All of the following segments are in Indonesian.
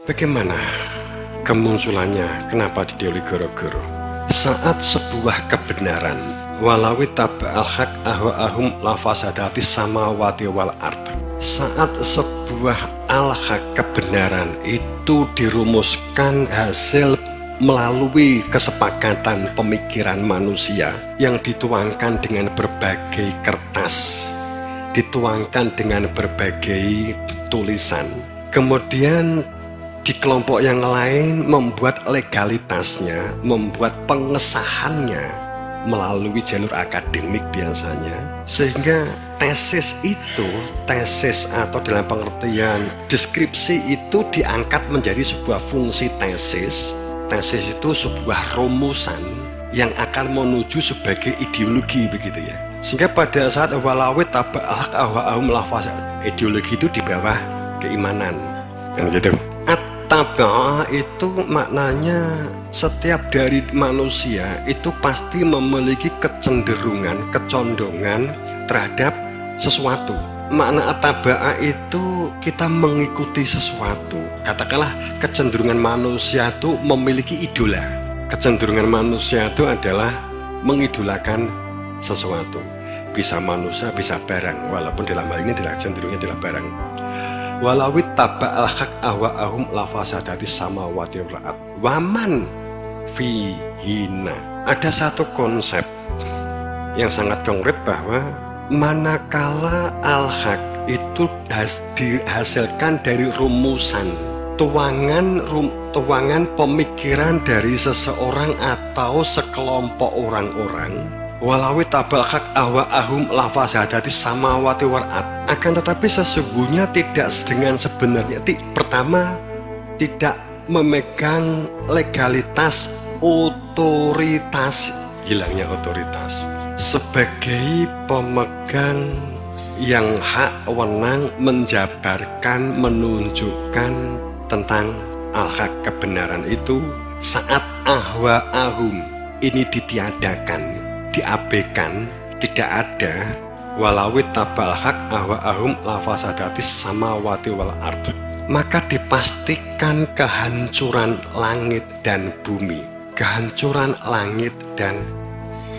Bagaimana kemunculannya? Kenapa didahului goro-goro? Saat sebuah kebenaran, walawi taba'al haq ahwa'ahum lafasadati samawati wal ard. Saat sebuah al-haq kebenaran itu dirumuskan hasil melalui kesepakatan pemikiran manusia yang dituangkan dengan berbagai kertas, dituangkan dengan berbagai tulisan. Kemudian di kelompok yang lain membuat legalitasnya, membuat pengesahannya melalui jalur akademik biasanya, sehingga tesis itu, tesis atau dalam pengertian deskripsi itu diangkat menjadi sebuah fungsi tesis. Tesis itu sebuah rumusan yang akan menuju sebagai ideologi, begitu ya. Sehingga pada saat walawit taba'al haq ahwa'ahum lafaz, ideologi itu di bawah keimanan, kan gitu. Taba'ah itu maknanya setiap dari manusia itu pasti memiliki kecenderungan, kecondongan terhadap sesuatu. Makna taba'ah itu kita mengikuti sesuatu. Katakanlah kecenderungan manusia itu memiliki idola. Kecenderungan manusia itu adalah mengidolakan sesuatu. Bisa manusia, bisa barang. Walaupun dalam hal ini adalah cenderungnya adalah barang. Walawit taba'al haq ahwa'ahum lafasadati samawati wal ard waman fihina. Ada satu konsep yang sangat konkret bahwa manakala al-haq itu dihasilkan dari rumusan, tuangan pemikiran dari seseorang atau sekelompok orang-orang, walawi taba'al haq ahwa'ahum lafasadati samawati wal ard. Akan tetapi sesungguhnya tidak dengan sebenarnya. Pertama, tidak memegang legalitas otoritas, hilangnya otoritas sebagai pemegang yang hak wenang menjabarkan, menunjukkan tentang al-haq kebenaran itu. Saat ahwa'ahum ini ditiadakan, diabaikan, tidak ada, walawit taba'al haq ahwa'ahum lafasadati samawati wal ard, maka dipastikan kehancuran langit dan bumi. Kehancuran langit dan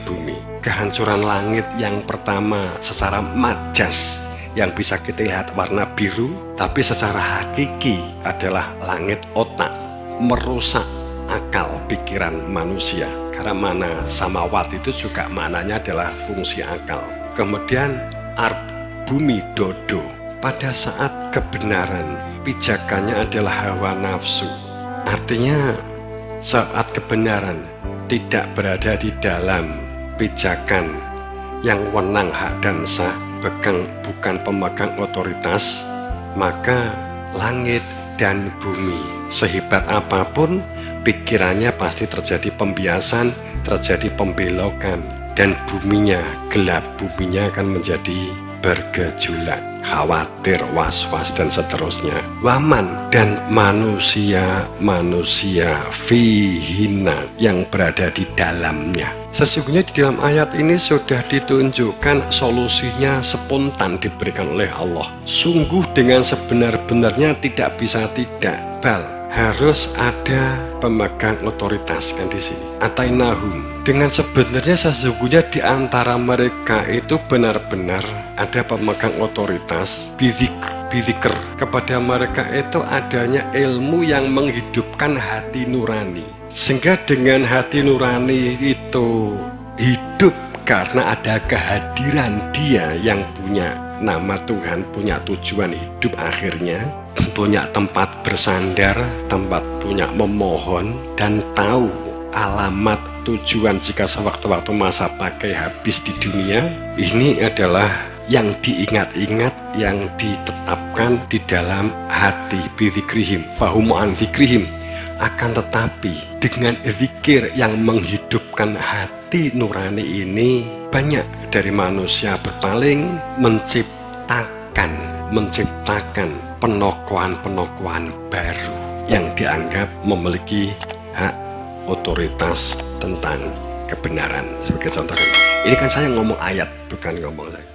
bumi. Kehancuran langit yang pertama secara majas yang bisa kita lihat warna biru, tapi secara hakiki adalah langit otak, merusak akal pikiran manusia. Karena mana samawat itu juga maknanya adalah fungsi akal. Kemudian art, bumi, dodo. Pada saat kebenaran, pijakannya adalah hawa nafsu. Artinya saat kebenaran tidak berada di dalam pijakan yang wenang, hak dan sah, bukan pemegang otoritas, maka langit dan bumi sehebat apapun pikirannya pasti terjadi pembiasan, terjadi pembelokan, dan buminya gelap, buminya akan menjadi bergejolak, khawatir, was-was, dan seterusnya. Waman dan manusia fihina yang berada di dalamnya. Sesungguhnya di dalam ayat ini sudah ditunjukkan solusinya spontan diberikan oleh Allah. Sungguh dengan sebenar-benarnya tidak bisa tidak, bal harus ada pemegang otoritas, kan di sini. Atainahum, dengan sebenarnya sesungguhnya di antara mereka itu benar-benar ada pemegang otoritas, bidzikr. Kepada mereka itu adanya ilmu yang menghidupkan hati nurani, sehingga dengan hati nurani itu hidup karena ada kehadiran Dia yang punya nama Tuhan, punya tujuan hidup akhirnya, punya tempat bersandar, tempat punya memohon, dan tahu alamat tujuan jika sewaktu-waktu masa pakai habis di dunia. Ini adalah yang diingat-ingat, yang ditetapkan di dalam hati, bidzikrihim fahumu an dzikrihim. Akan tetapi dengan zikir yang menghidupkan hati nurani ini, banyak dari manusia berpaling, menciptakan penokohan-penokohan baru yang dianggap memiliki hak otoritas tentang kebenaran. Sebagai contoh, ini kan saya ngomong ayat, bukan ngomong saya.